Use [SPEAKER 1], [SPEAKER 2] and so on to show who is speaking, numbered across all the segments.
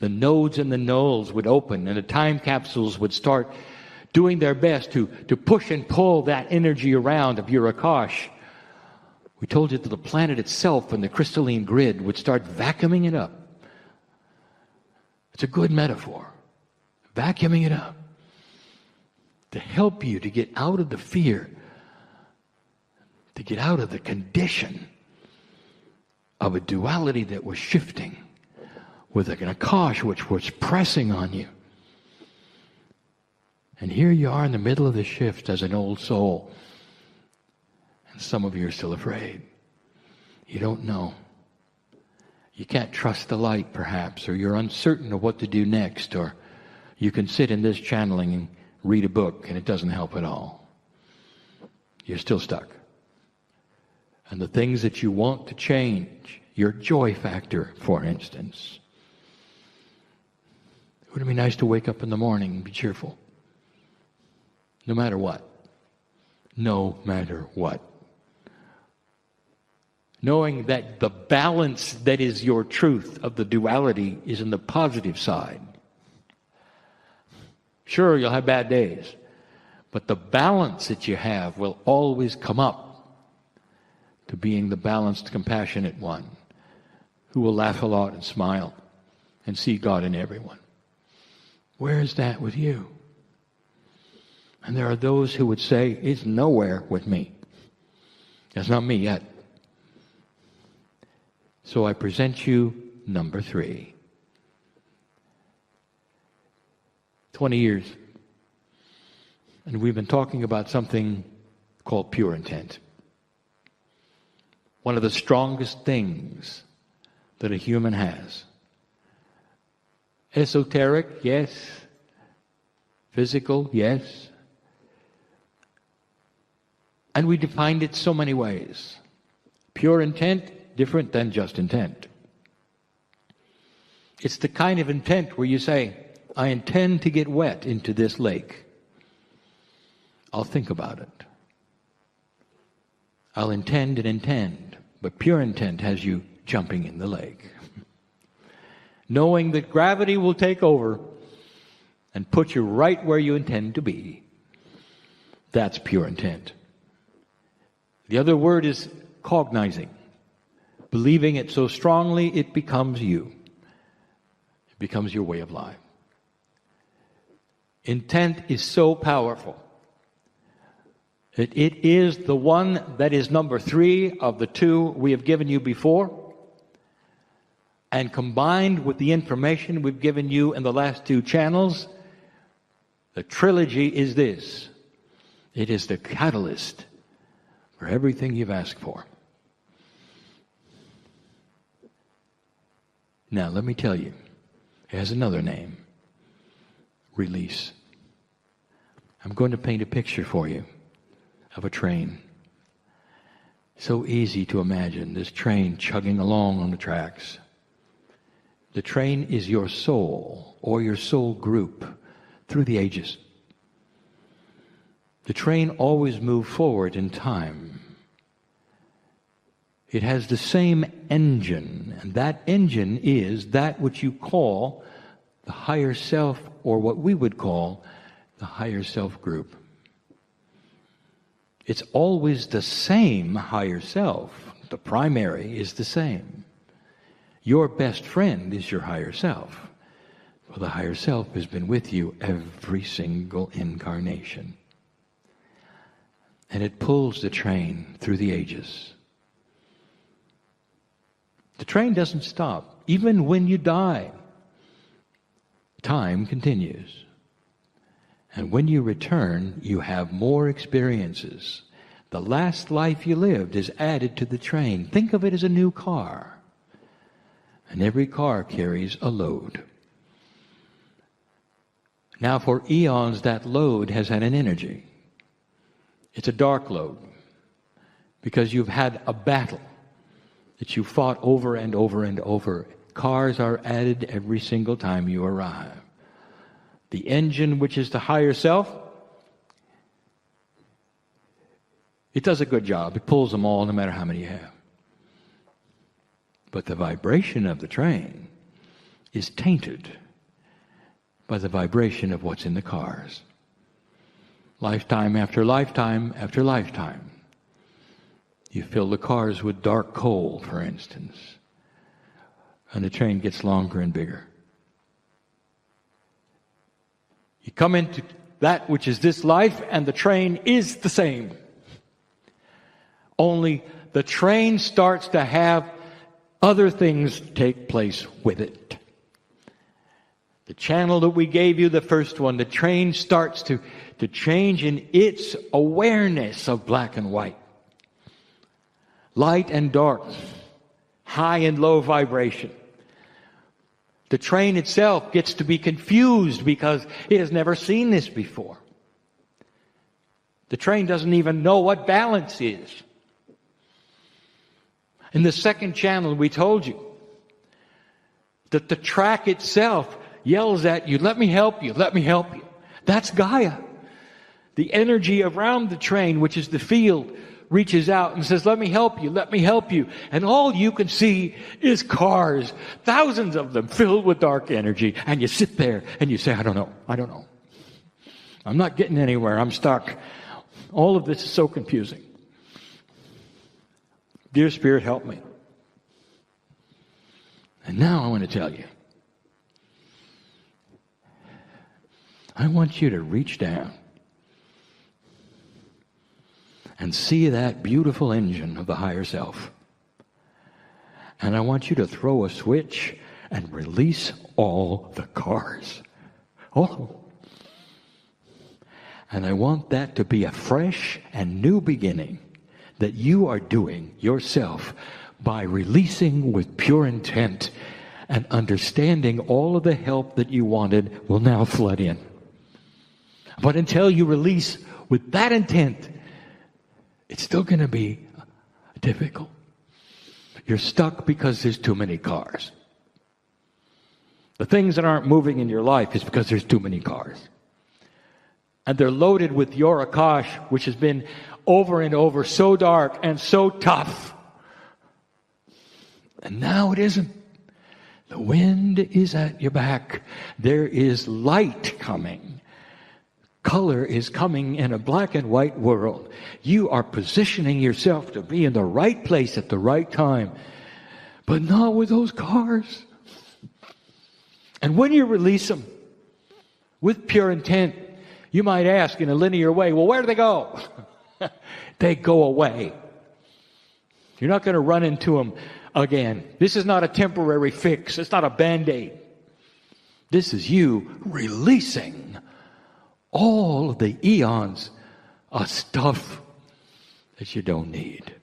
[SPEAKER 1] The nodes and the nulls would open, and the time capsules would start doing their best to push and pull that energy around of your Akash. We told you that the planet itself and the crystalline grid would start vacuuming it up. It's a good metaphor. Vacuuming it up to help you to get out of the fear, to get out of the condition of a duality that was shifting with an Akash which was pressing on you. And here you are in the middle of the shift as an old soul. And some of you are still afraid. You don't know. You can't trust the light, perhaps, or you're uncertain of what to do next, or you can sit in this channeling and read a book and it doesn't help at all. You're still stuck. And the things that you want to change, your joy factor, for instance. Would it be nice to wake up in the morning and be cheerful? No matter what. No matter what. Knowing that the balance that is your truth of the duality is in the positive side. Sure, you'll have bad days, but the balance that you have will always come up to being the balanced, compassionate one who will laugh a lot and smile and see God in everyone. Where is that with you? And there are those who would say, it's nowhere with me. That's not me yet. So I present you number 3. 20 years. And we've been talking about something called pure intent. One of the strongest things that a human has. Esoteric, yes. Physical, yes. And we defined it so many ways. Pure intent, different than just intent. It's the kind of intent where you say, I intend to get wet into this lake. I'll think about it. I'll intend and intend. But pure intent has you jumping in the lake. Knowing that gravity will take over and put you right where you intend to be. That's pure intent. The other word is cognizing. Believing it so strongly, it becomes you. It becomes your way of life. Intent is so powerful that it is the one that is number 3 of the 2 we have given you before. And combined with the information we've given you in the last 2 channels, the trilogy is this. It is the catalyst for everything you've asked for. Now, let me tell you, it has another name. Release. I'm going to paint a picture for you of a train. So easy to imagine this train chugging along on the tracks. The train is your soul or your soul group through the ages. The train always moves forward in time. It has the same engine, and that engine is that which you call the higher self, or what we would call the higher self group. It's always the same higher self. The primary is the same. Your best friend is your higher self. Well, the higher self has been with you every single incarnation. And it pulls the train through the ages. The train doesn't stop. Even when you die, time continues. And when you return, you have more experiences. The last life you lived is added to the train. Think of it as a new car. And every car carries a load. Now for eons, that load has had an energy. It's a dark load. Because you've had a battle that you fought over and over and over. Cars are added every single time you arrive. The engine, which is the higher self, it does a good job. It pulls them all, no matter how many you have. But the vibration of the train is tainted by the vibration of what's in the cars. Lifetime after lifetime after lifetime. You fill the cars with dark coal, for instance, and the train gets longer and bigger. You come into that which is this life, and the train is the same. Only the train starts to have other things take place with it. The channel that we gave you, the first one, the train starts to change in its awareness of black and white. Light and dark, high and low vibration. The train itself gets to be confused because it has never seen this before. The train doesn't even know what balance is. In the second channel, we told you that the track itself yells at you, let me help you, let me help you. That's Gaia. The energy around the train, which is the field, reaches out and says, let me help you, let me help you. And all you can see is cars, thousands of them filled with dark energy. And you sit there and you say, I don't know. I'm not getting anywhere. I'm stuck. All of this is so confusing. Dear Spirit, help me. And now I want to tell you. I want you to reach down and see that beautiful engine of the higher self. And I want you to throw a switch and release all the cars. All of them. And I want that to be a fresh and new beginning that you are doing yourself by releasing with pure intent and understanding all of the help that you wanted will now flood in. But until you release with that intent, it's still going to be difficult. You're stuck because there's too many cars. The things that aren't moving in your life is because there's too many cars. And they're loaded with your Akash, which has been over and over so dark and so tough. And now it isn't. The wind is at your back. There is light coming. Color is coming in a black and white world. You are positioning yourself to be in the right place at the right time. But not with those cars. And when you release them with pure intent, you might ask in a linear way, well, where do they go? They go away. You're not going to run into them again. This is not a temporary fix. It's not a Band-Aid. This is you releasing all of the eons of stuff that you don't need.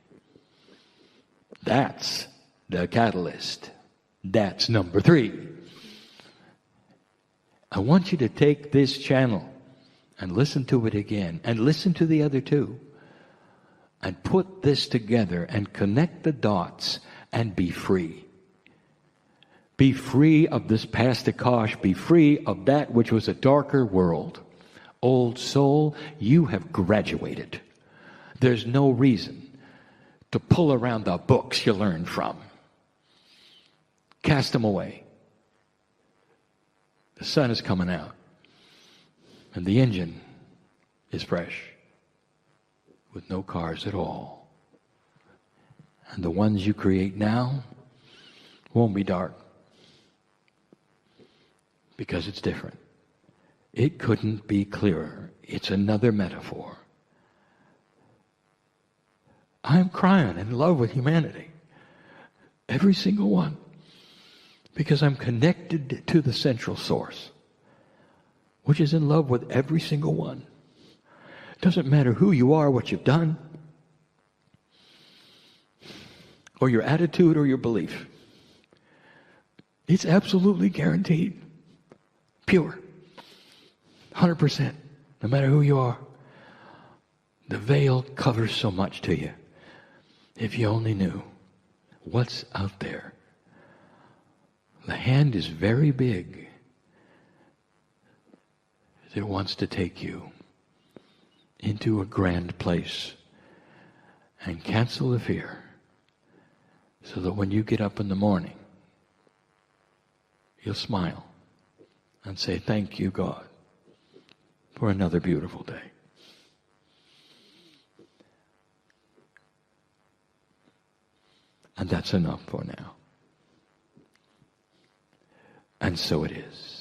[SPEAKER 1] That's the catalyst. That's number 3. I want you to take this channel and listen to it again, and listen to the other 2, and put this together and connect the dots and be free. Be free of this past Akash. Be free of that which was a darker world. Old soul, you have graduated. There's no reason to pull around the books you learned from. Cast them away. The sun is coming out. And the engine is fresh, with no cars at all. And the ones you create now won't be dark, because it's different. It couldn't be clearer. It's another metaphor. I'm Kryon in love with humanity. Every single one. Because I'm connected to the central source, which is in love with every single one. It doesn't matter who you are, what you've done, or your attitude or your belief. It's absolutely guaranteed. Pure. 100%. No matter who you are. The veil covers so much to you. If you only knew what's out there. The hand is very big. It wants to take you into a grand place and cancel the fear, so that when you get up in the morning, you'll smile and say, thank you, God, for another beautiful day. And that's enough for now. And so it is.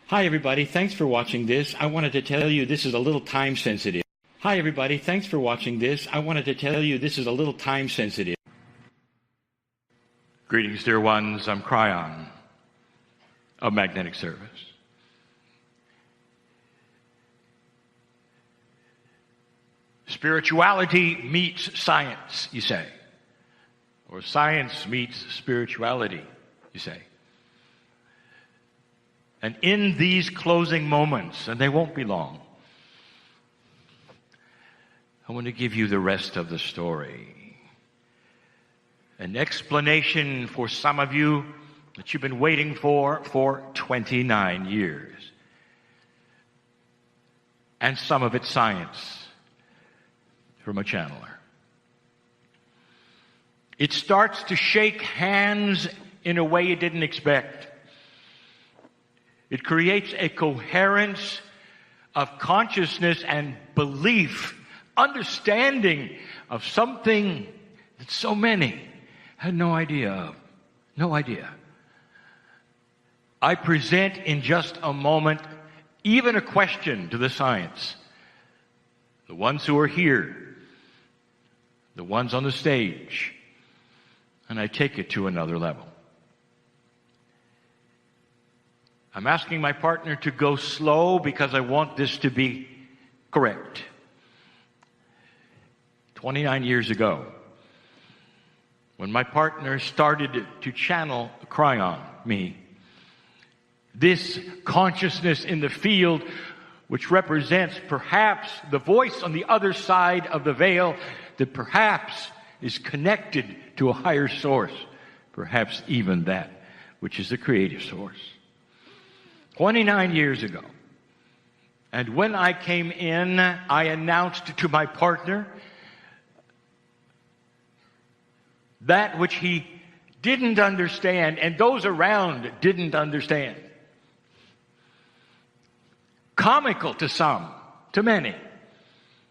[SPEAKER 1] Hi, everybody. Thanks for watching this. I wanted to tell you this is a little time sensitive. Hi, everybody. Thanks for watching this. I wanted to tell you this is a little time sensitive. Greetings, dear ones. I'm Kryon of Magnetic Service. Spirituality meets science, you say. Or science meets spirituality, you say. And in these closing moments, and they won't be long, I want to give you the rest of the story. An explanation for some of you that you've been waiting for 29 years. And some of it's science from a channeler. It starts to shake hands in a way you didn't expect. It creates a coherence of consciousness and belief, understanding of something that so many had no idea of. No idea. I present in just a moment even a question to the science. The ones who are here, the ones on the stage, and I take it to another level. I'm asking my partner to go slow because I want this to be correct. 29 years ago, when my partner started to channel Kryon, me, this consciousness in the field, which represents perhaps the voice on the other side of the veil that perhaps is connected to a higher source, perhaps even that which is the creative source. 29 years ago. And when I came in, I announced to my partner that which he didn't understand and those around didn't understand. Comical to some, to many,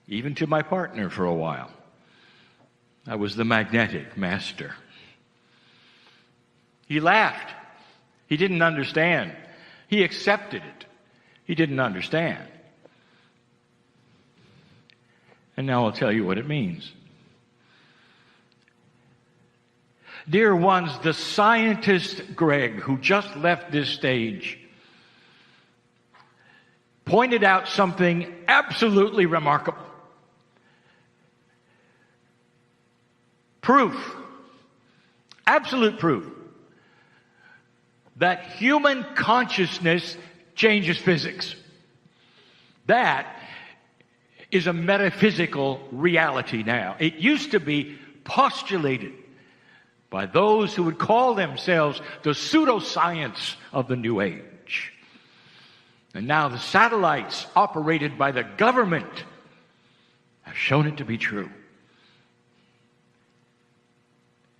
[SPEAKER 1] even to my partner for a while. I was the magnetic master. He laughed. He didn't understand. He accepted it. He didn't understand. And now I'll tell you what it means. Dear ones, the scientist Greg, who just left this stage, pointed out something absolutely remarkable. Proof, absolute proof, that human consciousness changes physics. That is a metaphysical reality now. It used to be postulated by those who would call themselves the pseudoscience of the New Age. And now the satellites operated by the government have shown it to be true.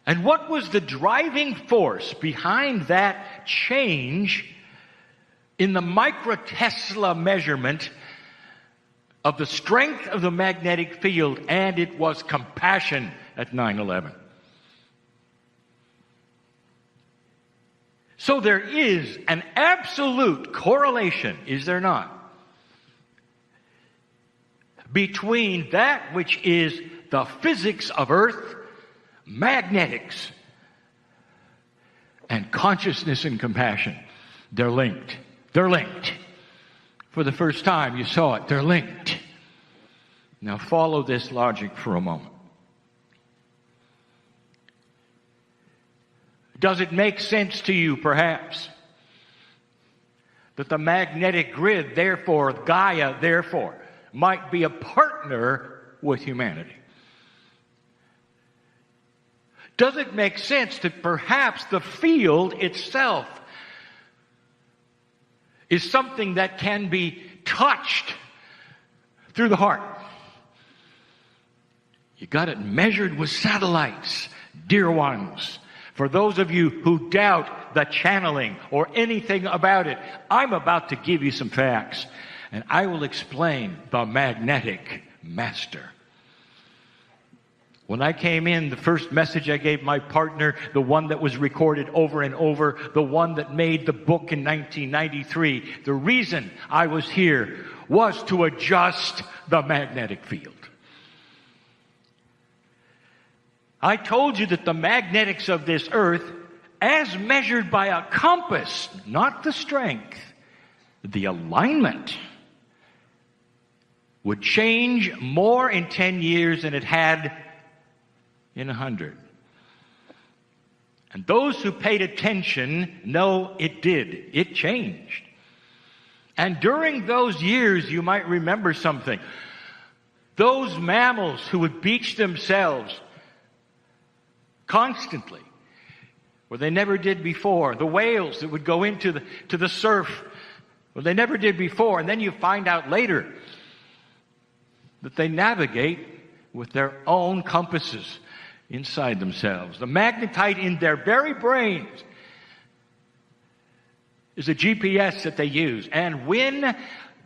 [SPEAKER 1] And what was the driving force behind that change in the microtesla measurement of the strength of the magnetic field? And it was compassion at 9/11. So there is an absolute correlation, is there not, between that which is the physics of Earth, magnetics, and consciousness and compassion. They're linked. They're linked. For the first time you saw it. They're linked. Now follow this logic for a moment. Does it make sense to you, perhaps, that the magnetic grid, therefore, Gaia, therefore, might be a partner with humanity? Does it make sense that perhaps the field itself is something that can be touched through the heart? You got it measured with satellites, dear ones. For those of you who doubt the channeling or anything about it, I'm about to give you some facts, and I will explain the magnetic master. When I came in, the first message I gave my partner, the one that was recorded over and over, the one that made the book in 1993, the reason I was here was to adjust the magnetic field. I told you that the magnetics of this earth, as measured by a compass, not the strength, the alignment, would change more in 10 years than it had in 100. And those who paid attention know it did. It changed. And during those years, you might remember something. Those mammals who would beach themselves constantly, where they never did before. The whales that would go into the surf, where they never did before. And then you find out later that they navigate with their own compasses inside themselves. The magnetite in their very brains is a GPS that they use. And when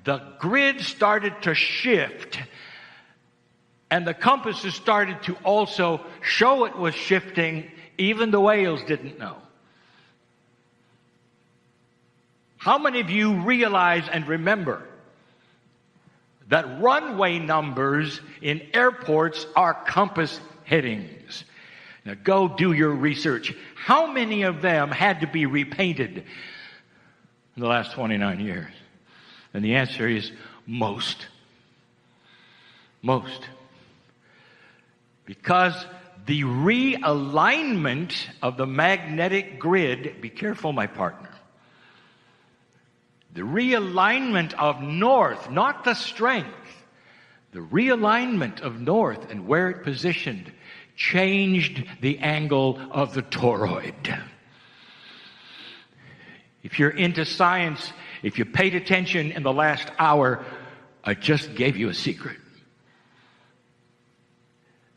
[SPEAKER 1] the grid started to shift and the compasses started to also show it was shifting, even the whales didn't know. How many of you realize and remember that runway numbers in airports are compass headings? Now go do your research. How many of them had to be repainted in the last 29 years? And the answer is most. Most. Because the realignment of the magnetic grid, be careful, my partner. The realignment of north, not the strength, the realignment of north and where it positioned changed the angle of the toroid. If you're into science, if you paid attention in the last hour, I just gave you a secret.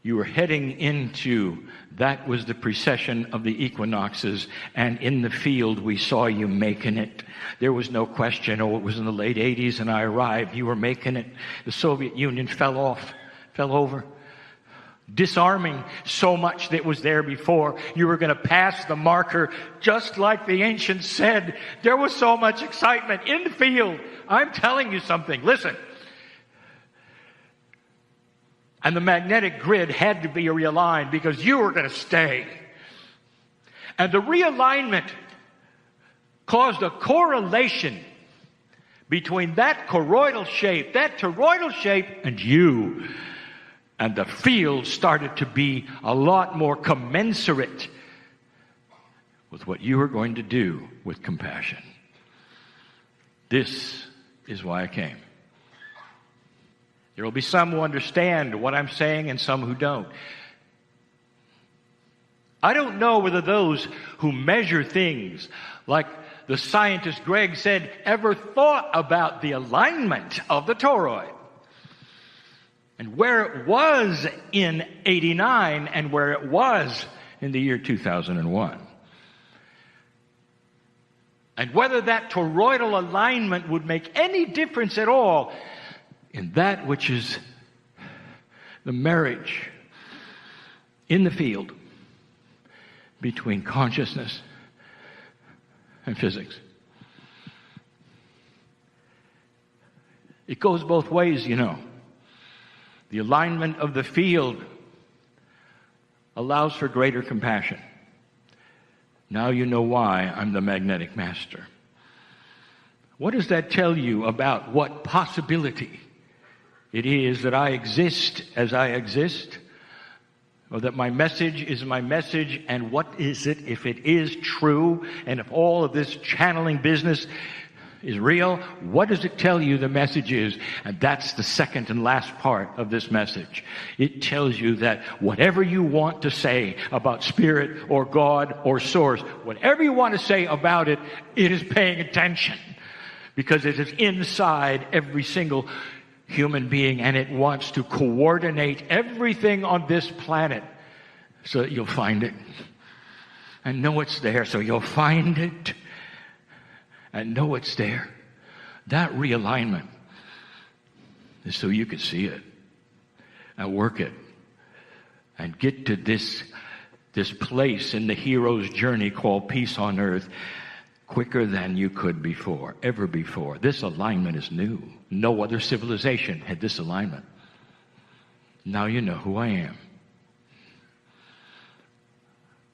[SPEAKER 1] You were heading into, that was the precession of the equinoxes, and in the field we saw you making it. There was no question. Oh, it was in the late 80s and I arrived. You were making it. The Soviet Union fell over. Disarming so much that was there before. You were going to pass the marker just like the ancients said. There was so much excitement in the field. I'm telling you something. Listen. And the magnetic grid had to be realigned because you were going to stay. And the realignment caused a correlation between that toroidal shape, and you. And the field started to be a lot more commensurate with what you were going to do with compassion. This is why I came. There will be some who understand what I'm saying and some who don't. I don't know whether those who measure things, like the scientist Greg said, ever thought about the alignment of the toroid and where it was in 89 and where it was in the year 2001. And whether that toroidal alignment would make any difference at all in that which is the marriage in the field between consciousness and physics. It goes both ways, you know. The alignment of the field allows for greater compassion. Now you know why I'm the magnetic master. What does that tell you about what possibility it is that I exist as I exist, or that my message is my message, and what is it if it is true, and if all of this channeling business is real. What does it tell you the message is? And that's the second and last part of this message. It tells you that whatever you want to say about spirit or God or source, whatever you want to say about it, it is paying attention. Because it is inside every single human being, and it wants to coordinate everything on this planet so that you'll find it. And know it's there, so you'll find it. And know it's there. That realignment is so you can see it and work it and get to this place in the hero's journey called peace on earth quicker than you could before, ever before. This alignment is new. No other civilization had this alignment. Now you know who I am.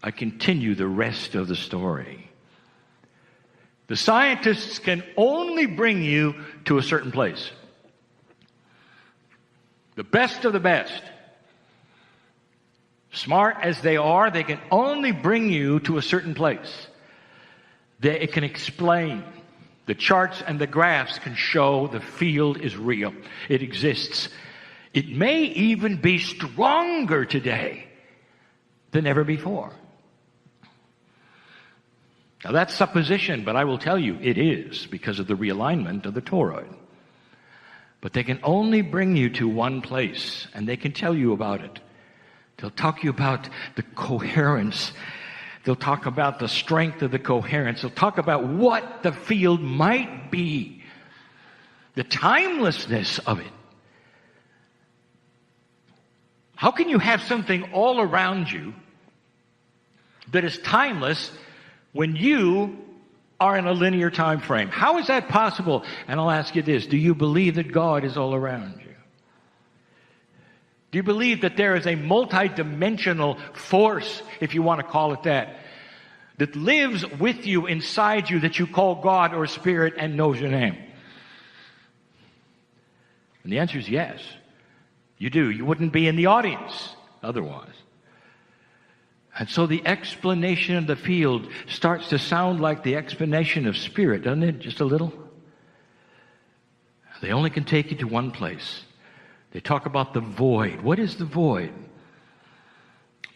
[SPEAKER 1] I continue the rest of the story. The scientists can only bring you to a certain place. The best of the best. Smart as they are, they can only bring you to a certain place. It can explain. The charts and the graphs can show the field is real. It exists. It may even be stronger today than ever before. Now that's supposition, but I will tell you it is because of the realignment of the toroid. But they can only bring you to one place, and they can tell you about it. They'll talk to you about the coherence. They'll talk about the strength of the coherence. They'll talk about what the field might be, the timelessness of it. How can you have something all around you that is timeless when you are in a linear time frame? How is that possible? And I'll ask you this. Do you believe that God is all around you? Do you believe that there is a multidimensional force, if you want to call it that lives with you, inside you, that you call God or Spirit and knows your name? And the answer is yes. You do. You wouldn't be in the audience otherwise. And so the explanation of the field starts to sound like the explanation of spirit, doesn't it? Just a little. They only can take you to one place. They talk about the void. What is the void?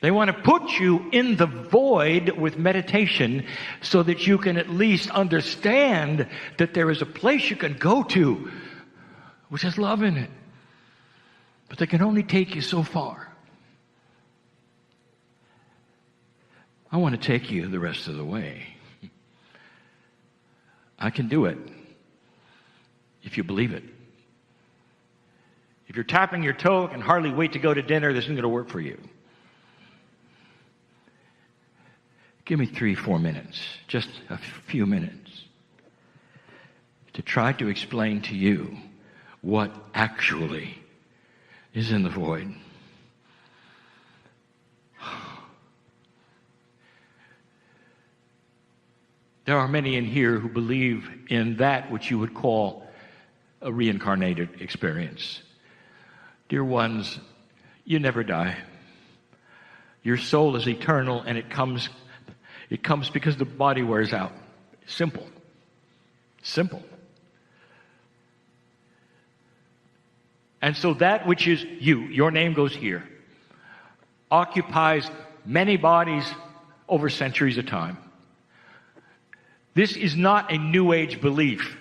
[SPEAKER 1] They want to put you in the void with meditation so that you can at least understand that there is a place you can go to which has love in it. But they can only take you so far. I want to take you the rest of the way. I can do it if you believe it. If you're tapping your toe and hardly wait to go to dinner, this isn't going to work for you. Give me 3-4 minutes, just a few minutes, to try to explain to you what actually is in the void. There are many in here who believe in that which you would call a reincarnated experience. Dear ones, you never die. Your soul is eternal, and it comes because the body wears out. Simple. Simple. And so that which is you, your name goes here, occupies many bodies over centuries of time. This is not a New Age belief.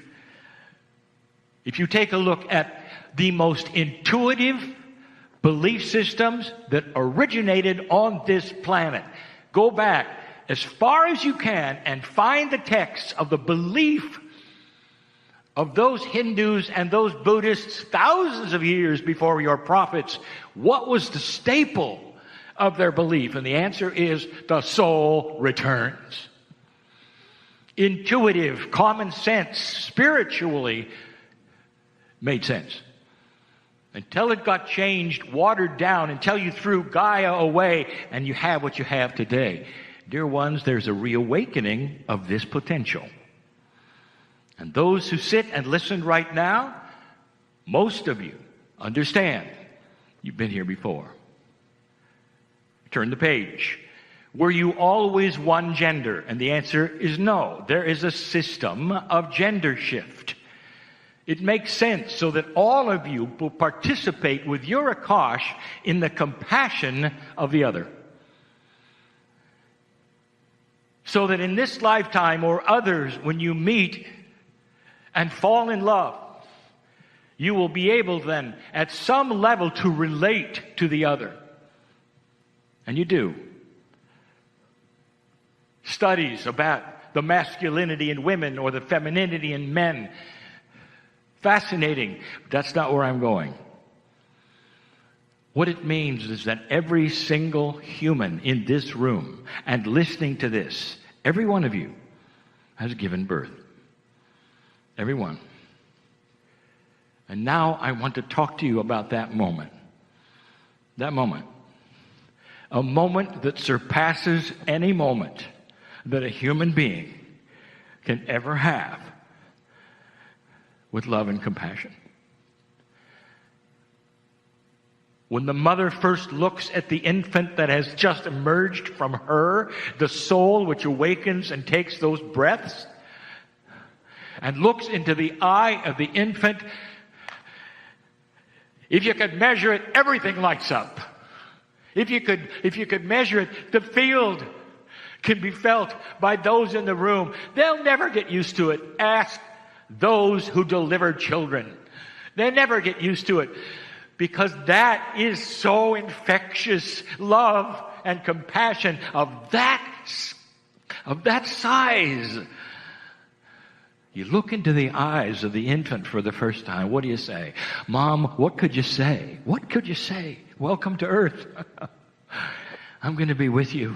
[SPEAKER 1] If you take a look at the most intuitive belief systems that originated on this planet, go back as far as you can and find the texts of the belief of those Hindus and those Buddhists thousands of years before your prophets. What was the staple of their belief? And the answer is the soul returns. Intuitive, common sense, spiritually made sense. Until it got changed, watered down, until you threw Gaia away and you have what you have today. Dear ones, there's a reawakening of this potential. And those who sit and listen right now, most of you understand. You've been here before. Turn the page. Were you always one gender? And the answer is no. There is a system of gender shift. It makes sense so that all of you will participate with your Akash in the compassion of the other. So that in this lifetime or others, when you meet and fall in love, you will be able then at some level to relate to the other. And you do. Studies about the masculinity in women or the femininity in men. Fascinating. But that's not where I'm going. What it means is that every single human in this room and listening to this, every one of you has given birth. Every one. And now I want to talk to you about that moment. That moment. A moment that surpasses any moment that a human being can ever have with love and compassion. When the mother first looks at the infant that has just emerged from her, the soul which awakens and takes those breaths, and looks into the eye of the infant, if you could measure it, everything lights up. If you could measure it, the field can be felt by those in the room. They'll never get used to it. Ask those who deliver children. They never get used to it because that is so infectious. Love and compassion of that size. You look into the eyes of the infant for the first time. What do you say? Mom, what could you say? What could you say? Welcome to earth. I'm going to be with you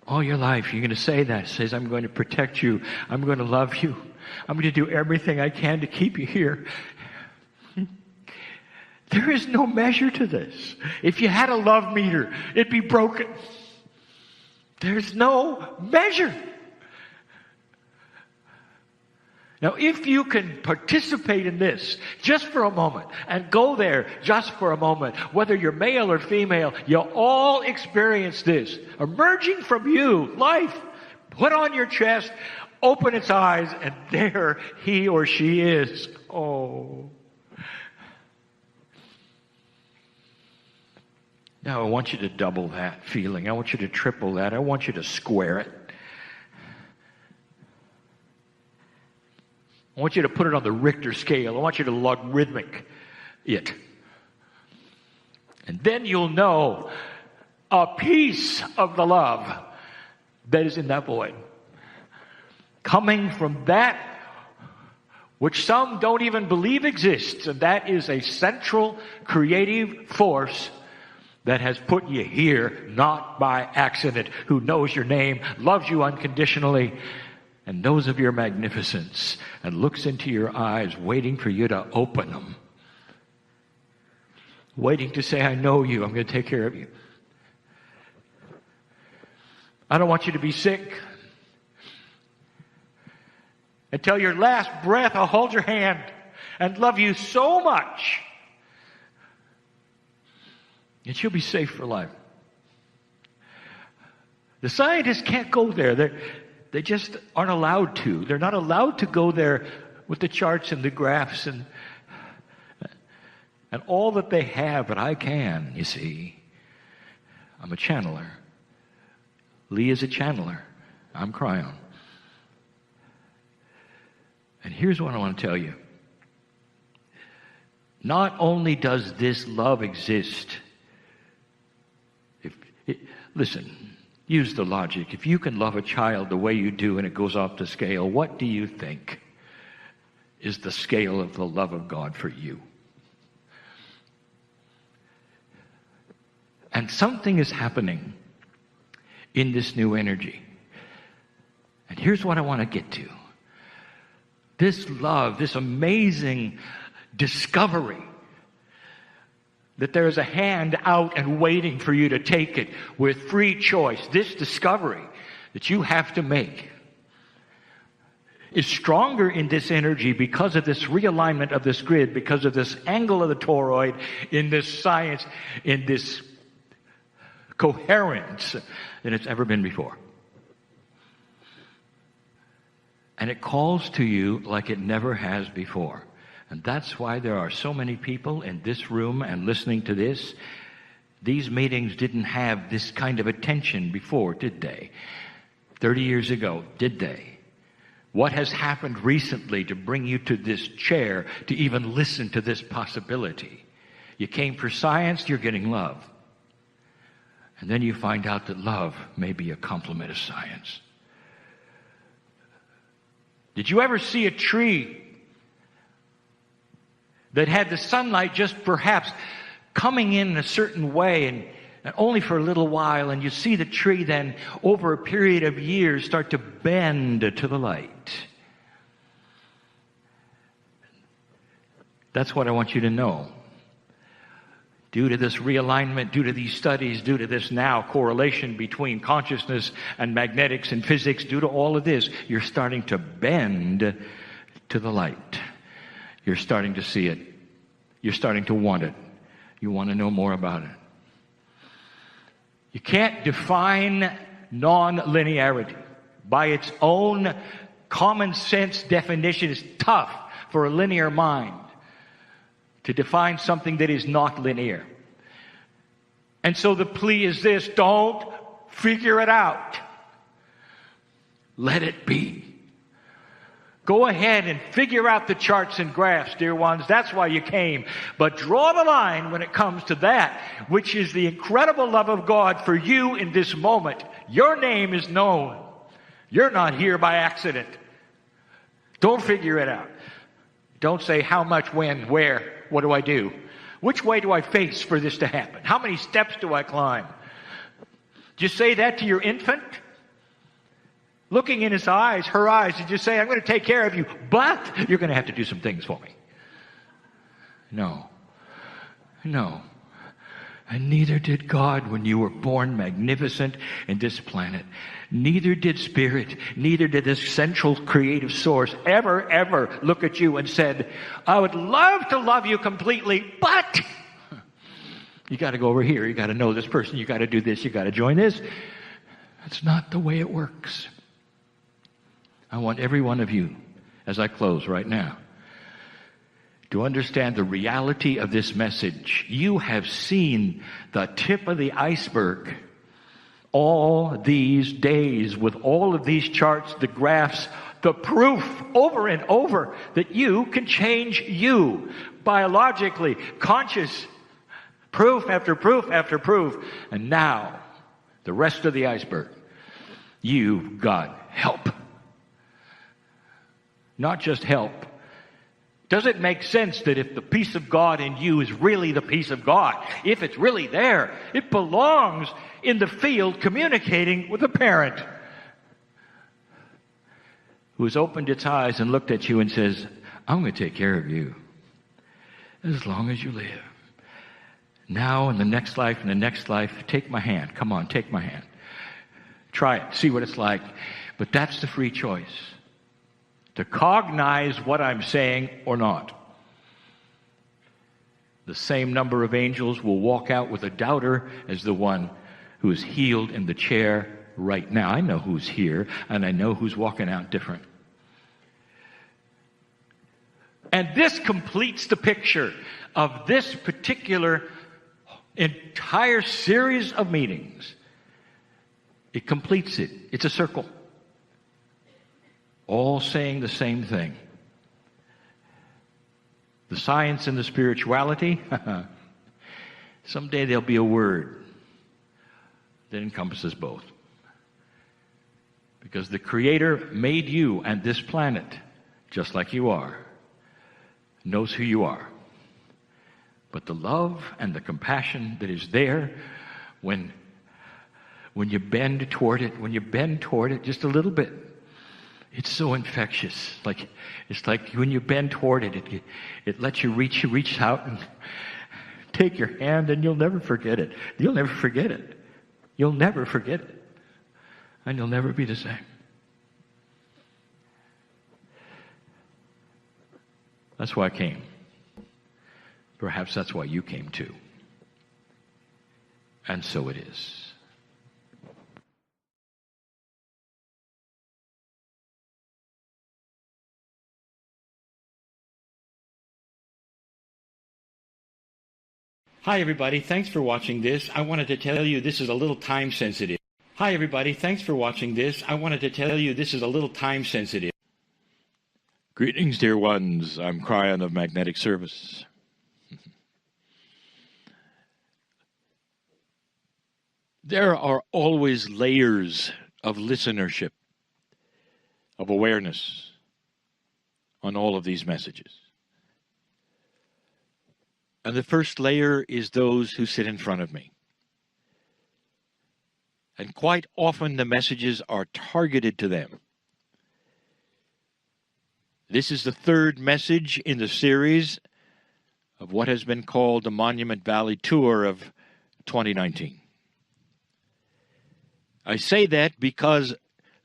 [SPEAKER 1] all your life. You're going to say that. It says, I'm going to protect you. I'm going to love you. I'm going to do everything I can to keep you here. There is no measure to this. If you had a love meter, it'd be broken. There's no measure. Now, if you can participate in this just for a moment and go there just for a moment, whether you're male or female, you'll all experience this. Emerging from you, life, put on your chest, open its eyes, and there he or she is. Oh. Now, I want you to double that feeling. I want you to triple that. I want you to square it. I want you to put it on the Richter scale. I want you to logarithmic it. And then you'll know a piece of the love that is in that void. Coming from that which some don't even believe exists, and that is a central creative force that has put you here, not by accident, who knows your name, loves you unconditionally, and knows of your magnificence, and looks into your eyes, waiting for you to open them. Waiting to say, I know you, I'm going to take care of you. I don't want you to be sick. Until your last breath, I'll hold your hand and love you so much that you'll be safe for life. The scientists can't go there. They just aren't allowed to. They're not allowed to go there with the charts and the graphs and all that they have, but I can, you see. I'm a channeler. Lee is a channeler. I'm Kryon. And here's what I want to tell you. Not only does this love exist, listen, use the logic. If you can love a child the way you do and it goes off the scale, what do you think is the scale of the love of God for you? And something is happening in this new energy. And here's what I want to get to. This love, this amazing discovery that there is a hand out and waiting for you to take it with free choice. This discovery that you have to make is stronger in this energy because of this realignment of this grid, because of this angle of the toroid, in this science, in this coherence than it's ever been before. And it calls to you like it never has before. And that's why there are so many people in this room and listening to this. These meetings didn't have this kind of attention before, did they? 30 years ago, did they? What has happened recently to bring you to this chair to even listen to this possibility? You came for science, you're getting love. And then you find out that love may be a complement of science. Did you ever see a tree that had the sunlight just perhaps coming in a certain way and only for a little while, and you see the tree then over a period of years start to bend to the light? That's what I want you to know. Due to this realignment, due to these studies, due to this now correlation between consciousness and magnetics and physics, due to all of this, you're starting to bend to the light. You're starting to see it. You're starting to want it. You want to know more about it. You can't define non-linearity. By its own common sense definition, it's tough for a linear mind to define something that is not linear. And so the plea is this: don't figure it out. Let it be. Go ahead and figure out the charts and graphs, dear ones. That's why you came. But draw the line when it comes to that, which is the incredible love of God for you in this moment. Your name is known. You're not here by accident. Don't figure it out. Don't say how much, when, where, what do I do? Which way do I face for this to happen? How many steps do I climb? Do you say that to your infant? Looking in his eyes, her eyes, did you say, I'm going to take care of you, but you're going to have to do some things for me? No. No. And neither did God when you were born magnificent in this planet. Neither did Spirit, neither did this central creative source ever look at you and said, I would love to love you completely, but you got to go over here, you got to know this person, you got to do this, you got to join this. That's not the way it works. I want every one of you, as I close right now, to understand the reality of this message. You have seen the tip of the iceberg all these days with all of these charts, the graphs, the proof over and over that you can change you biologically, conscious, proof after proof after proof. And now, the rest of the iceberg, you've got help. Not just help. Does it make sense that if the peace of God in you is really the peace of God, if it's really there, it belongs in the field communicating with a parent who has opened its eyes and looked at you and says, I'm going to take care of you as long as you live. Now in the next life, take my hand. Come on, take my hand. Try it. See what it's like. But that's the free choice. To cognize what I'm saying or not. The same number of angels will walk out with a doubter as the one who is healed in the chair right now. I know who's here, and I know who's walking out different. And this completes the picture of this particular entire series of meetings. It completes it. It's a circle. All saying the same thing. The science and the spirituality, someday there'll be a word that encompasses both. Because the Creator made you and this planet just like you are, knows who you are. But the love and the compassion that is there when you bend toward it just a little bit, it's so infectious. It's like when you bend toward it, it lets you reach out and take your hand, and you'll never forget it. You'll never forget it. You'll never forget it. And you'll never be the same. That's why I came. Perhaps that's why you came too. And so it is. Hi, everybody. Thanks for watching this. I wanted to tell you this is a little time sensitive. Hi, everybody. Thanks for watching this. I wanted to tell you this is a little time sensitive. Greetings, dear ones. I'm Kryon of Magnetic Service. There are always layers of listenership, of awareness on all of these messages. And the first layer is those who sit in front of me. And quite often the messages are targeted to them. This is the third message in the series of what has been called the Monument Valley Tour of 2019. I say that because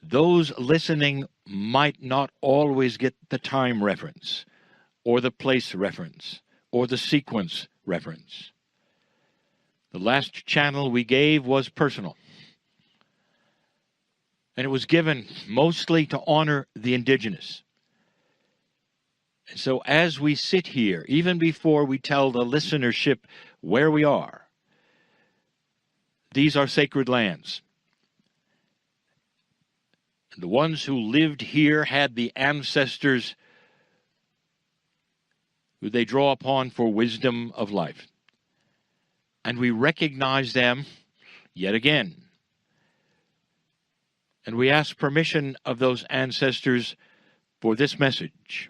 [SPEAKER 1] those listening might not always get the time reference, or the place reference, or the sequence reference. The last channel we gave was personal. And it was given mostly to honor the indigenous. And so as we sit here, even before we tell the listenership where we are, these are sacred lands. The ones who lived here had the ancestors who they draw upon for wisdom of life. And we recognize them yet again. And we ask permission of those ancestors for this message.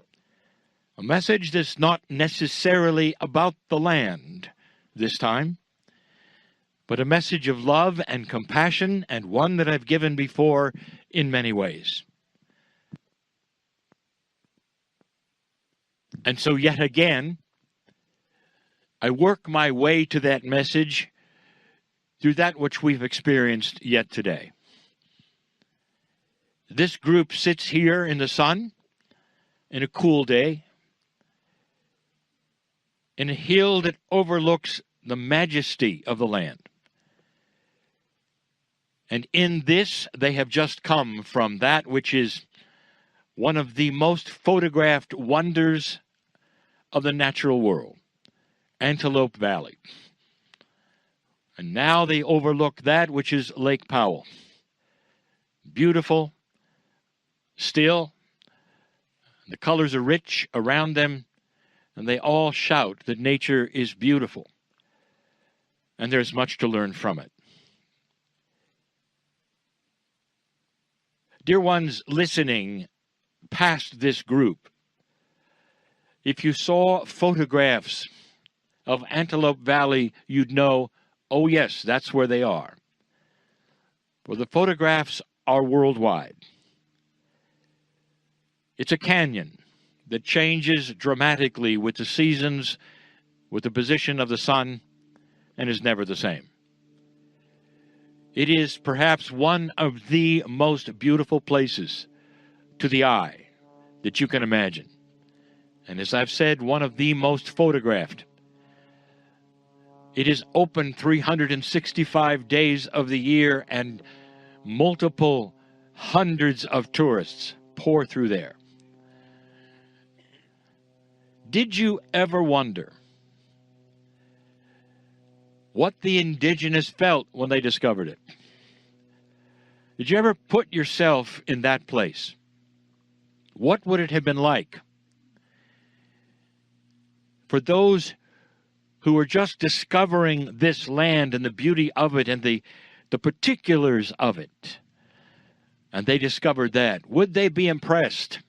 [SPEAKER 1] A message that's not necessarily about the land this time, but a message of love and compassion, and one that I've given before in many ways. And so yet again, I work my way to that message through that which we've experienced yet today. This group sits here in the sun in a cool day, in a hill that overlooks the majesty of the land. And in this, they have just come from that which is one of the most photographed wonders of the natural world, Antelope Valley. And now they overlook that which is Lake Powell. Beautiful, still, the colors are rich around them, and they all shout that nature is beautiful. And there's much to learn from it. Dear ones listening past this group, if you saw photographs of Antelope Valley, you'd know, oh yes, that's where they are. Well, the photographs are worldwide. It's a canyon that changes dramatically with the seasons, with the position of the sun, and is never the same. It is perhaps one of the most beautiful places to the eye that you can imagine. And as I've said, one of the most photographed. It is open 365 days of the year, and multiple hundreds of tourists pour through there. Did you ever wonder what the indigenous felt when they discovered it? Did you ever put yourself in that place? What would it have been like for those who were just discovering this land and the beauty of it and the particulars of it? And they discovered that. Would they be impressed?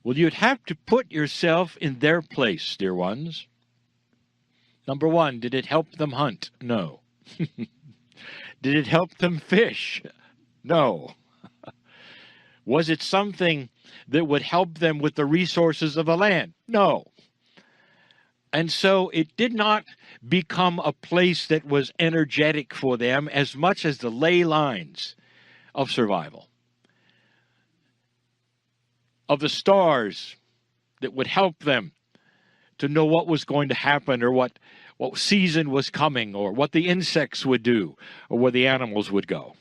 [SPEAKER 1] Well, you'd have to put yourself in their place, dear ones. Number one, did it help them hunt? No. Did it help them fish? No. Was it something that would help them with the resources of the land? No. And so it did not become a place that was energetic for them as much as the ley lines of survival, of the stars that would help them to know what was going to happen or what what season was coming, or what the insects would do, or where the animals would go.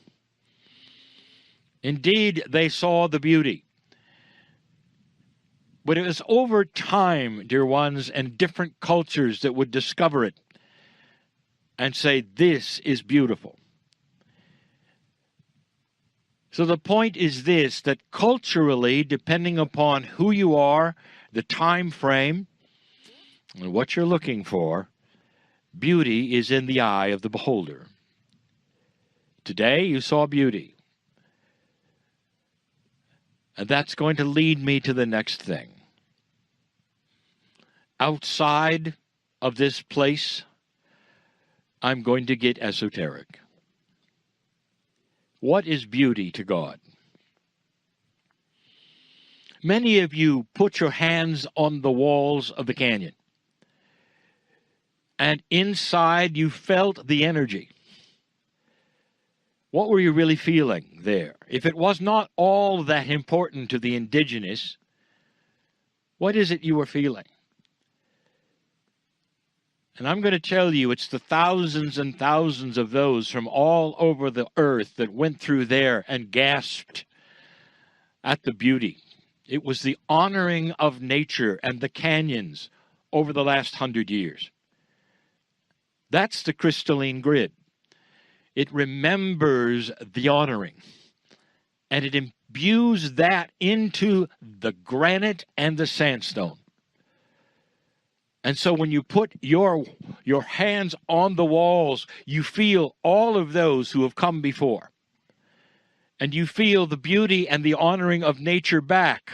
[SPEAKER 1] Indeed, they saw the beauty. But it was over time, dear ones, and different cultures that would discover it and say, this is beautiful. So the point is this, that culturally, depending upon who you are, the time frame, and what you're looking for, beauty is in the eye of the beholder. Today, you saw beauty. And that's going to lead me to the next thing. Outside of this place, I'm going to get esoteric. What is beauty to God? Many of you put your hands on the walls of the canyon, and inside you felt the energy. What were you really feeling there? If it was not all that important to the indigenous, what is it you were feeling? And I'm going to tell you, it's the thousands and thousands of those from all over the earth that went through there and gasped at the beauty. It was the honoring of nature and the canyons over the last 100 years. That's the crystalline grid. It remembers the honoring, and it imbues that into the granite and the sandstone. And so when you put your hands on the walls, you feel all of those who have come before. And you feel the beauty and the honoring of nature back.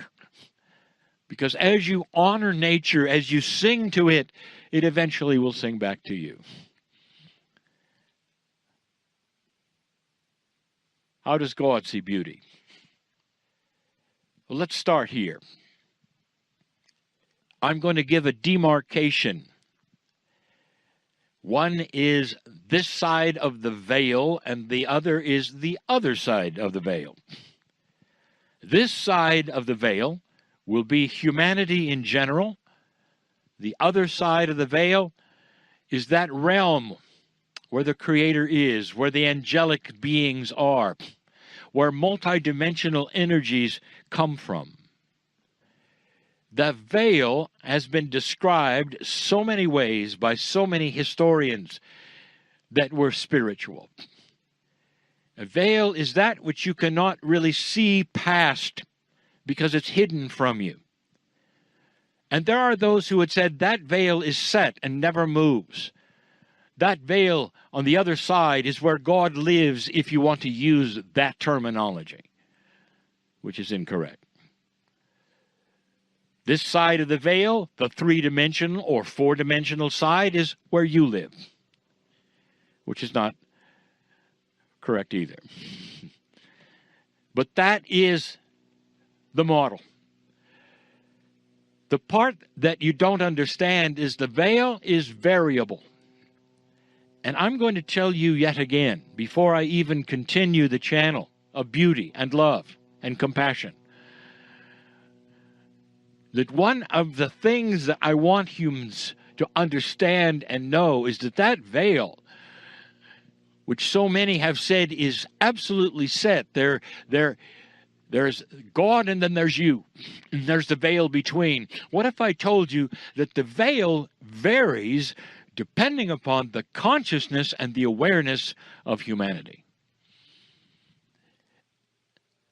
[SPEAKER 1] Because as you honor nature, as you sing to it, it eventually will sing back to you. How does God see beauty? Well, let's start here. I'm going to give a demarcation. One is this side of the veil, and the other is the other side of the veil. This side of the veil will be humanity in general. The other side of the veil is that realm where the Creator is, where the angelic beings are, where multidimensional energies come from. The veil has been described so many ways by so many historians that were spiritual. A veil is that which you cannot really see past because it's hidden from you. And there are those who had said that veil is set and never moves. That veil on the other side is where God lives, if you want to use that terminology, which is incorrect. This side of the veil, the three-dimensional or four-dimensional side, is where you live, which is not correct either. But that is the model. The part that you don't understand is the veil is variable. And I'm going to tell you yet again, before I even continue the channel of beauty and love and compassion, that one of the things that I want humans to understand and know is that that veil, which so many have said is absolutely set, there's God and then there's you, and there's the veil between. What if I told you that the veil varies depending upon the consciousness and the awareness of humanity?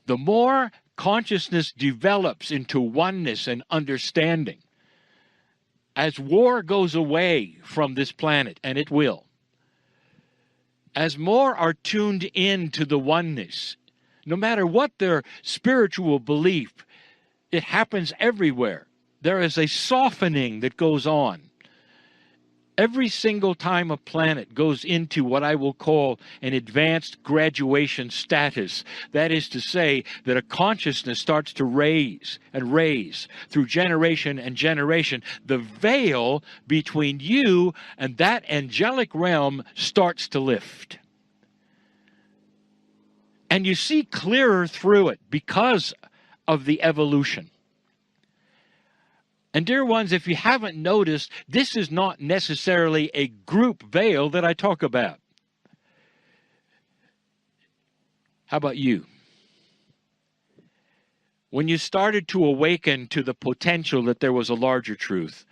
[SPEAKER 1] The more consciousness develops into oneness and understanding, as war goes away from this planet, and it will, as more are tuned in to the oneness, no matter what their spiritual belief, it happens everywhere. There is a softening that goes on. Every single time a planet goes into what I will call an advanced graduation status, that is to say that a consciousness starts to raise and raise through generation and generation, the veil between you and that angelic realm starts to lift. And you see clearer through it because of the evolution. And dear ones, if you haven't noticed, this is not necessarily a group veil that I talk about. How about you? When you started to awaken to the potential that there was a larger truth,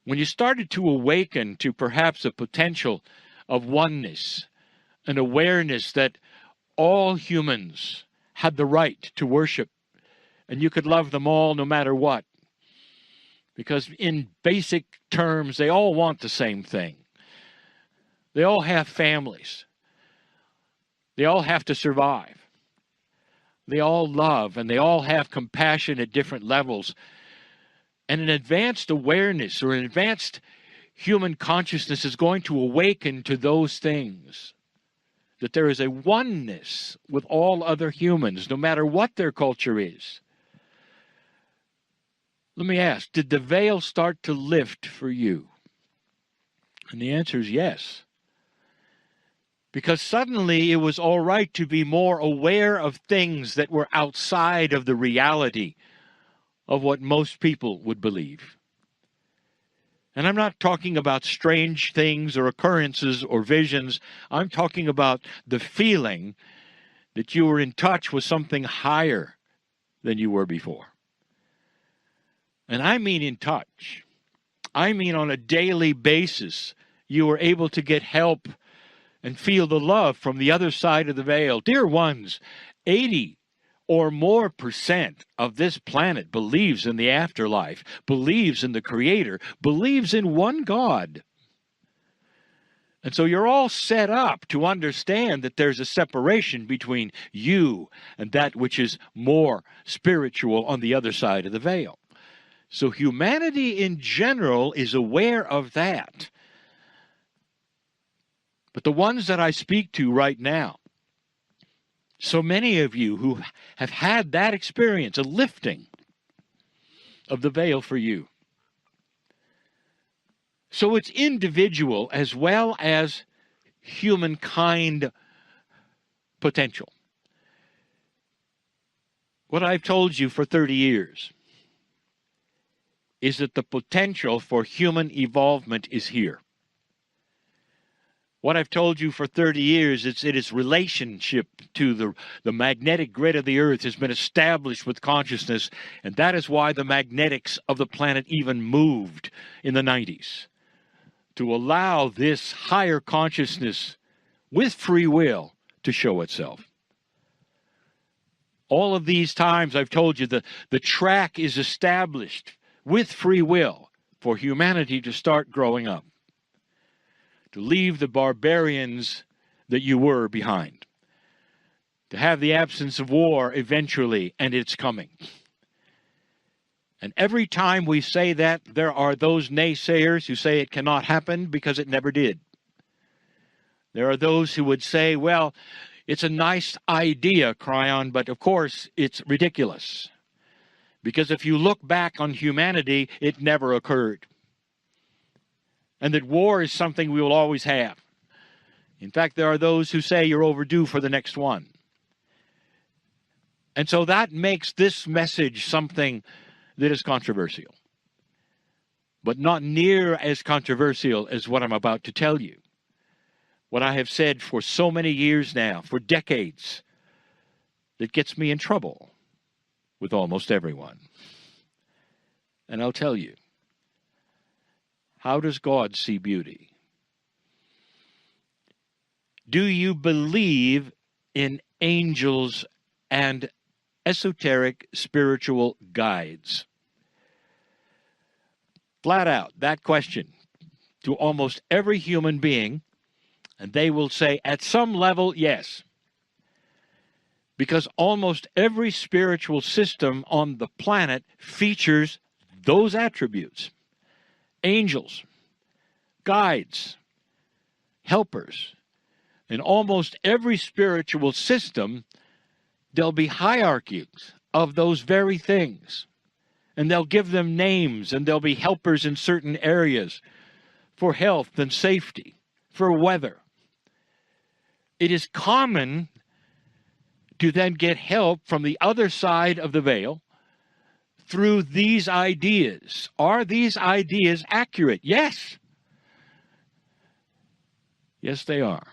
[SPEAKER 1] when you started to awaken to perhaps a potential of oneness, an awareness that all humans had the right to worship, and you could love them all no matter what, because in basic terms, they all want the same thing. They all have families. They all have to survive. They all love, and they all have compassion at different levels. And an advanced awareness or an advanced human consciousness is going to awaken to those things, that there is a oneness with all other humans, no matter what their culture is. Let me ask, did the veil start to lift for you? And the answer is yes. Because suddenly it was all right to be more aware of things that were outside of the reality of what most people would believe. And I'm not talking about strange things or occurrences or visions. I'm talking about the feeling that you were in touch with something higher than you were before. And I mean in touch. I mean on a daily basis, you were able to get help and feel the love from the other side of the veil. Dear ones, 80 or more % of this planet believes in the afterlife, believes in the Creator, believes in one God. And so you're all set up to understand that there's a separation between you and that which is more spiritual on the other side of the veil. So humanity in general is aware of that. But the ones that I speak to right now, so many of you who have had that experience, a lifting of the veil for you. So it's individual as well as humankind potential. What I've told you for 30 years is that the potential for human evolvement is here. What I've told you for 30 years is its relationship to the magnetic grid of the earth has been established with consciousness, and that is why the magnetics of the planet even moved in the 90s, to allow this higher consciousness with free will to show itself. All of these times I've told you the track is established with free will for humanity to start growing up, to leave the barbarians that you were behind, to have the absence of war eventually, and it's coming. And every time we say that, there are those naysayers who say it cannot happen because it never did. There are those who would say, well, it's a nice idea, Kryon, but of course it's ridiculous. Because if you look back on humanity, it never occurred. And that war is something we will always have. In fact, there are those who say you're overdue for the next one. And so that makes this message something that is controversial. But not near as controversial as what I'm about to tell you. What I have said for so many years now, for decades, that gets me in trouble with almost everyone. And I'll tell you, how does God see beauty? Do you believe in angels and esoteric spiritual guides? Flat out, that question to almost every human being, and they will say, at some level, yes. Because almost every spiritual system on the planet features those attributes. Angels, guides, helpers. In almost every spiritual system, there'll be hierarchies of those very things. And they'll give them names, and there'll be helpers in certain areas for health and safety, for weather. It is common to then get help from the other side of the veil through these ideas. Are these ideas accurate? Yes. Yes, they are.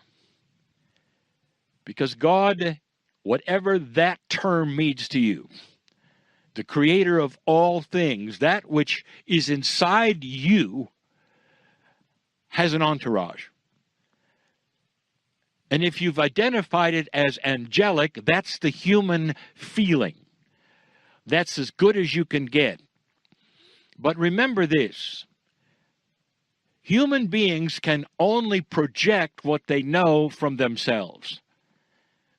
[SPEAKER 1] Because God, whatever that term means to you, the creator of all things, that which is inside you, has an entourage. And if you've identified it as angelic, that's the human feeling. That's as good as you can get. But remember this. Human beings can only project what they know from themselves.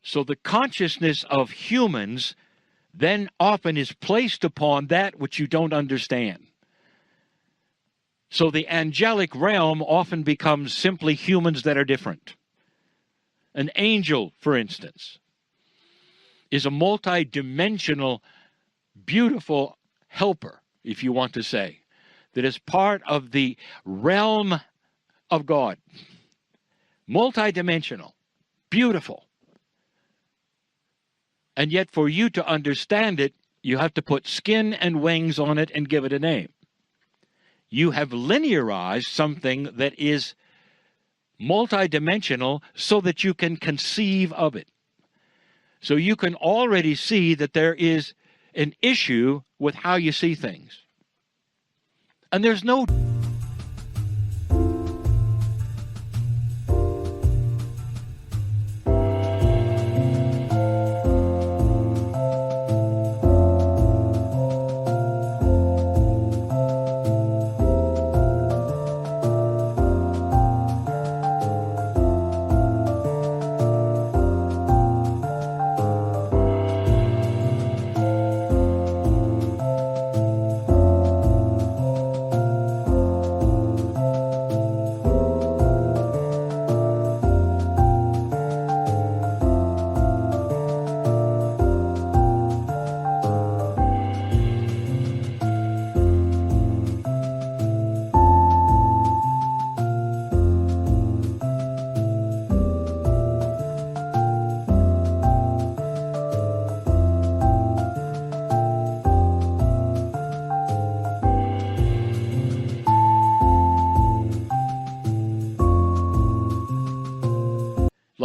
[SPEAKER 1] So the consciousness of humans then often is placed upon that which you don't understand. So the angelic realm often becomes simply humans that are different. An angel, for instance, is a multi-dimensional, beautiful helper, if you want to say, that is part of the realm of God. Multi-dimensional, beautiful. And yet for you to understand it, you have to put skin and wings on it and give it a name. You have linearized something that is multidimensional so that you can conceive of it. So you can already see that there is an issue with how you see things. And there's no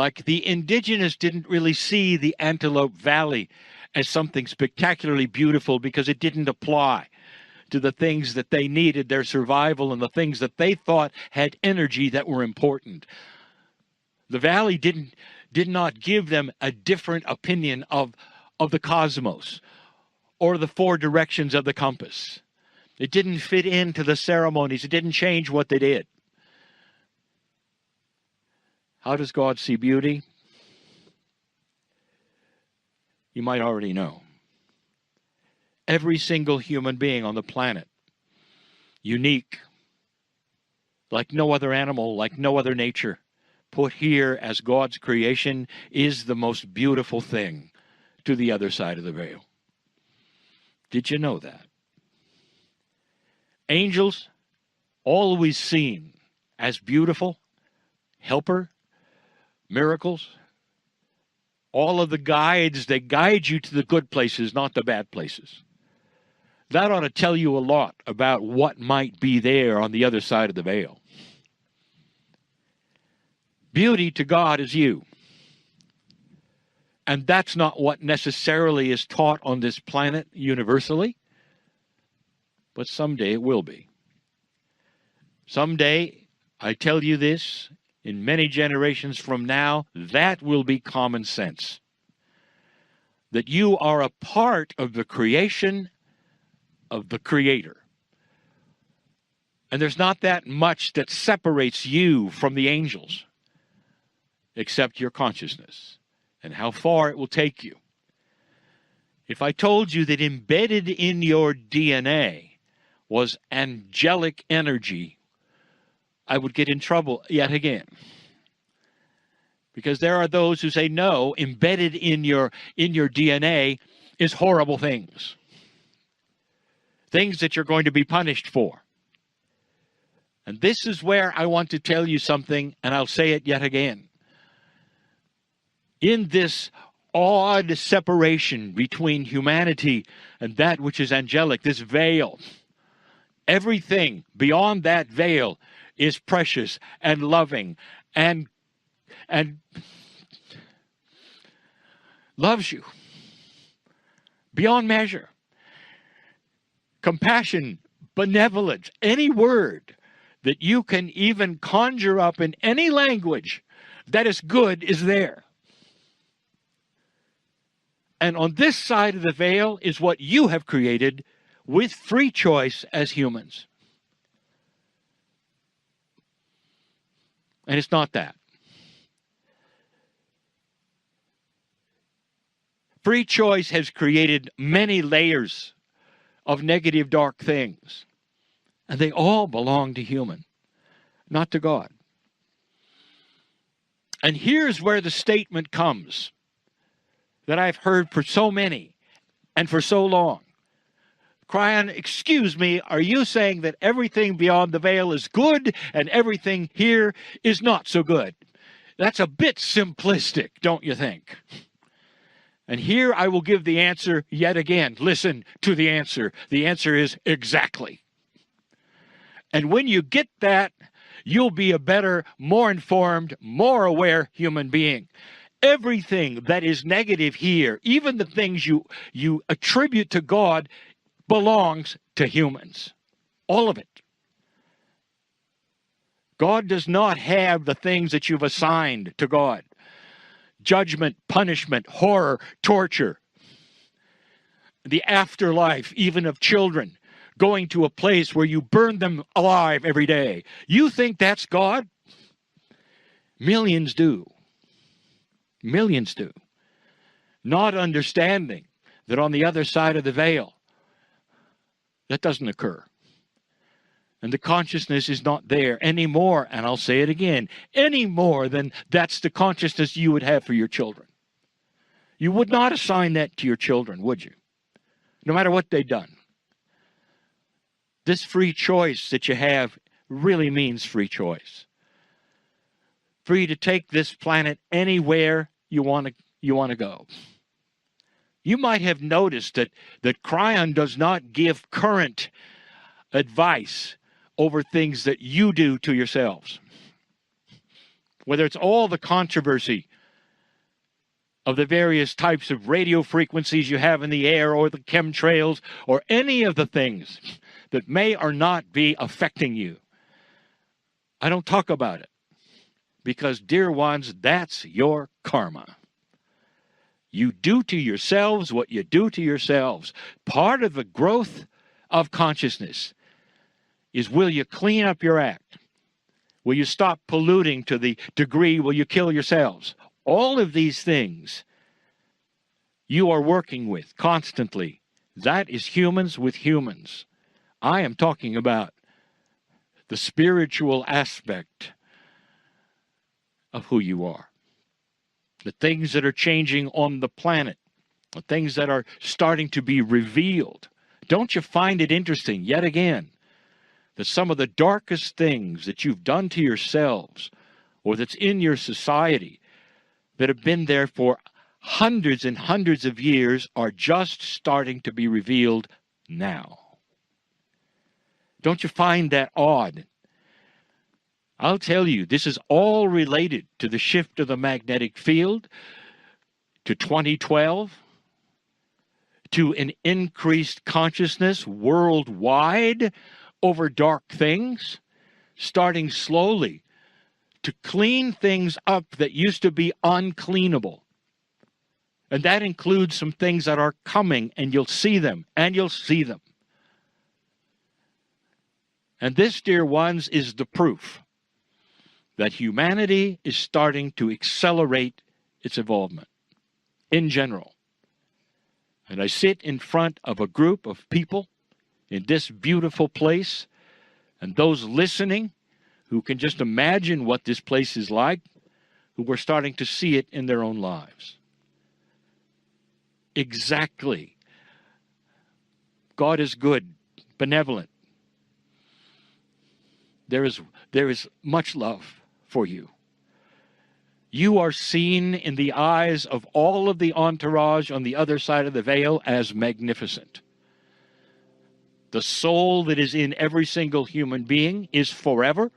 [SPEAKER 1] like the indigenous didn't really see the Antelope Valley as something spectacularly beautiful because it didn't apply to the things that they needed, their survival, and the things that they thought had energy that were important. The valley did not give them a different opinion of the cosmos or the four directions of the compass. It didn't fit into the ceremonies. It didn't change what they did. How does God see beauty? You might already know. Every single human being on the planet, unique, like no other animal, like no other nature, put here as God's creation, is the most beautiful thing to the other side of the veil. Did you know that? Angels, always seen as beautiful, helper, miracles, all of the guides, they guide you to the good places, not the bad places. That ought to tell you a lot about what might be there on the other side of the veil. Beauty to God is you. And that's not what necessarily is taught on this planet universally, but someday it will be. Someday, I tell you this, in many generations from now, that will be common sense. That you are a part of the creation of the Creator. And there's not that much that separates you from the angels, except your consciousness and how far it will take you. If I told you that embedded in your DNA was angelic energy, I would get in trouble yet again. Because there are those who say, no, embedded in your DNA is horrible things. Things that you're going to be punished for. And this is where I want to tell you something, and I'll say it yet again. In this odd separation between humanity and that which is angelic, this veil. Everything beyond that veil is precious and loving and loves you beyond measure. Compassion, benevolence, any word that you can even conjure up in any language that is good is there. And on this side of the veil is what you have created with free choice as humans. And it's not that. Free choice has created many layers of negative, dark things. And they all belong to human, not to God. And here's where the statement comes that I've heard for so many and for so long. Kryon, excuse me, are you saying that everything beyond the veil is good and everything here is not so good? That's a bit simplistic, don't you think? And here I will give the answer yet again. Listen to the answer. The answer is exactly. And when you get that, you'll be a better, more informed, more aware human being. Everything that is negative here, even the things you attribute to God, belongs to humans. All of it. God does not have the things that you've assigned to God. Judgment, punishment, horror, torture, the afterlife, even of children, going to a place where you burn them alive every day. You think that's God? Millions do. Millions do. Not understanding that on the other side of the veil, that doesn't occur. And the consciousness is not there anymore, and I'll say it again, any more than that's the consciousness you would have for your children. You would not assign that to your children, would you? No matter what they've done. This free choice that you have really means free choice. Free to take this planet anywhere you want to go. You might have noticed that Kryon does not give current advice over things that you do to yourselves. Whether it's all the controversy of the various types of radio frequencies you have in the air, or the chemtrails, or any of the things that may or not be affecting you. I don't talk about it because, dear ones, that's your karma. You do to yourselves what you do to yourselves. Part of the growth of consciousness is, will you clean up your act? Will you stop polluting to the degree will you kill yourselves? All of these things you are working with constantly. That is humans with humans. I am talking about the spiritual aspect of who you are. The things that are changing on the planet. The things that are starting to be revealed. Don't you find it interesting, yet again, that some of the darkest things that you've done to yourselves, or that's in your society, that have been there for hundreds and hundreds of years, are just starting to be revealed now? Don't you find that odd? I'll tell you, this is all related to the shift of the magnetic field, to 2012, to an increased consciousness worldwide over dark things, starting slowly to clean things up that used to be uncleanable. And that includes some things that are coming, and you'll see them, and you'll see them. And this, dear ones, is the proof that humanity is starting to accelerate its involvement in general. And I sit in front of a group of people in this beautiful place, and those listening who can just imagine what this place is like, who are starting to see it in their own lives. Exactly. God is good, benevolent. There is much love for you. You are seen in the eyes of all of the entourage on the other side of the veil as magnificent. The soul that is in every single human being is forever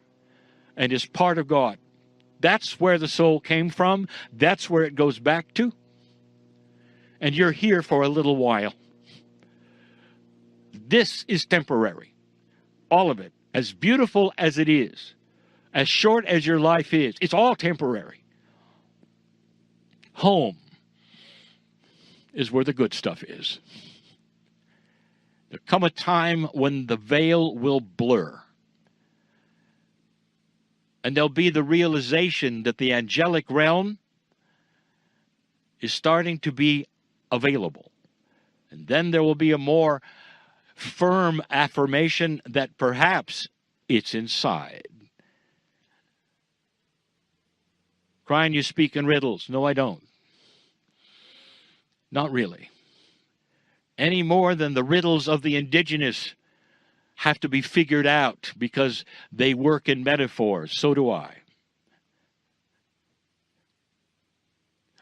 [SPEAKER 1] and is part of God. That's where the soul came from. That's where it goes back to. And you're here for a little while. This is temporary. All of it. As beautiful as it is, as short as your life is, it's all temporary. Home is where the good stuff is. There come a time when the veil will blur. And there'll be the realization that the angelic realm is starting to be available. And then there will be a more firm affirmation that perhaps it's inside. Kryon, you speak in riddles. No, I don't. Not really. Any more than the riddles of the indigenous have to be figured out because they work in metaphors. So do I.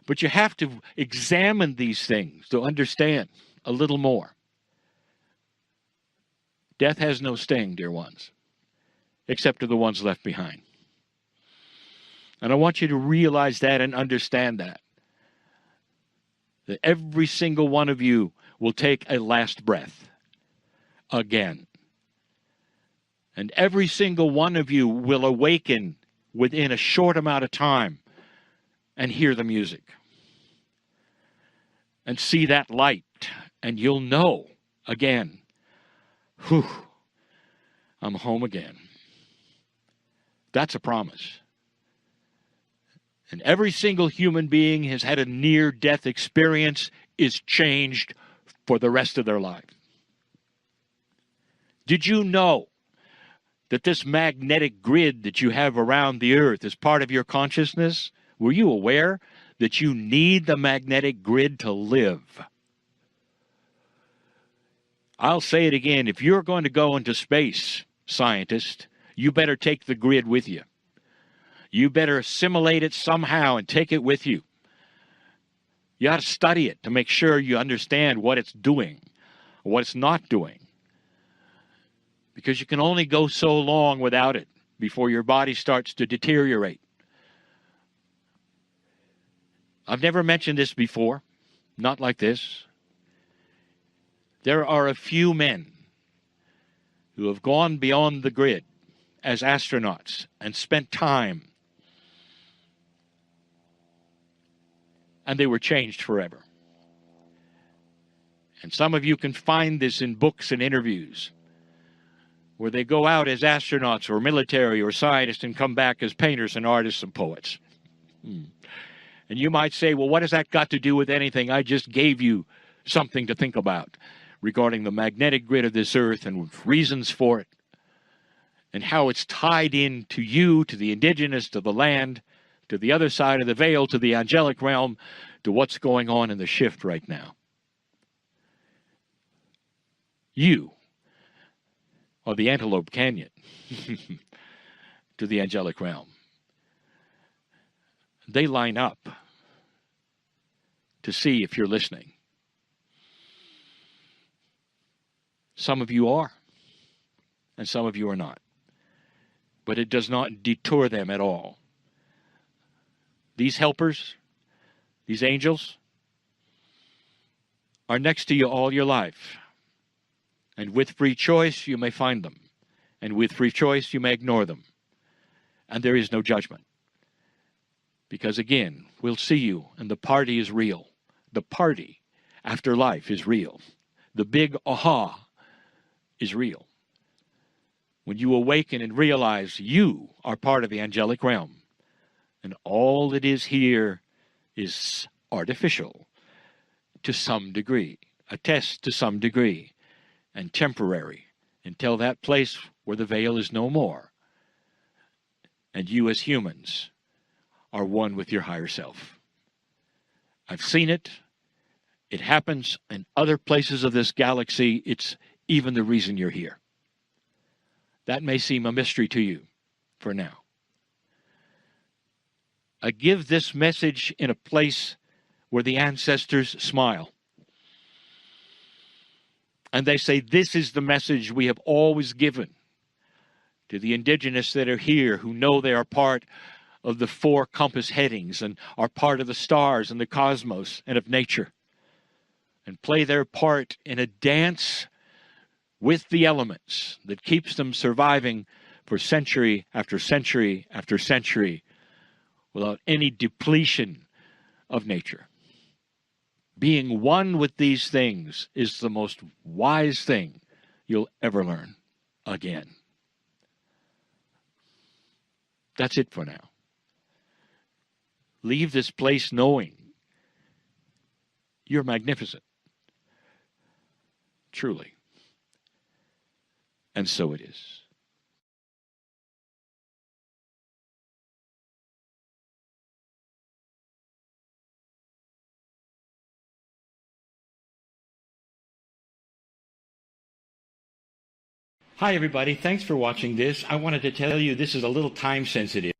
[SPEAKER 1] But you have to examine these things to understand a little more. Death has no sting, dear ones, except to the ones left behind. And I want you to realize that and understand that. That every single one of you will take a last breath again. And every single one of you will awaken within a short amount of time and hear the music. And see that light. And you'll know again, whew, I'm home again. That's a promise. And every single human being has had a near-death experience is changed for the rest of their life. Did you know that this magnetic grid that you have around the earth is part of your consciousness? Were you aware that you need the magnetic grid to live? I'll say it again. If you're going to go into space, scientist, you better take the grid with you. You better assimilate it somehow and take it with you. You ought to study it to make sure you understand what it's doing, or what it's not doing. Because you can only go so long without it before your body starts to deteriorate. I've never mentioned this before, not like this. There are a few men who have gone beyond the grid as astronauts and spent time, and they were changed forever. And some of you can find this in books and interviews where they go out as astronauts or military or scientists and come back as painters and artists and poets. And you might say, well, what has that got to do with anything? I just gave you something to think about regarding the magnetic grid of this earth and reasons for it and how it's tied in to you, to the indigenous, to the land, to the other side of the veil, to the angelic realm, to what's going on in the shift right now. You are the Antelope Canyon to the angelic realm. They line up to see if you're listening. Some of you are, and some of you are not. But it does not detour them at all. These helpers, these angels, are next to you all your life. And with free choice, you may find them. And with free choice, you may ignore them. And there is no judgment. Because again, we'll see you, and the party is real. The party after life is real. The big aha is real. When you awaken and realize you are part of the angelic realm, and all that is here is artificial to some degree, a test to some degree, and temporary until that place where the veil is no more. And you as humans are one with your higher self. I've seen it. It happens in other places of this galaxy. It's even the reason you're here. That may seem a mystery to you for now. I give this message in a place where the ancestors smile. And they say, this is the message we have always given to the indigenous that are here, who know they are part of the four compass headings and are part of the stars and the cosmos and of nature, and play their part in a dance with the elements that keeps them surviving for century after century after century without any depletion of nature. Being one with these things is the most wise thing you'll ever learn again. That's it for now. Leave this place knowing you're magnificent. Truly. And so it is. Hi, everybody. Thanks for watching this. I wanted to tell you this is a little time sensitive.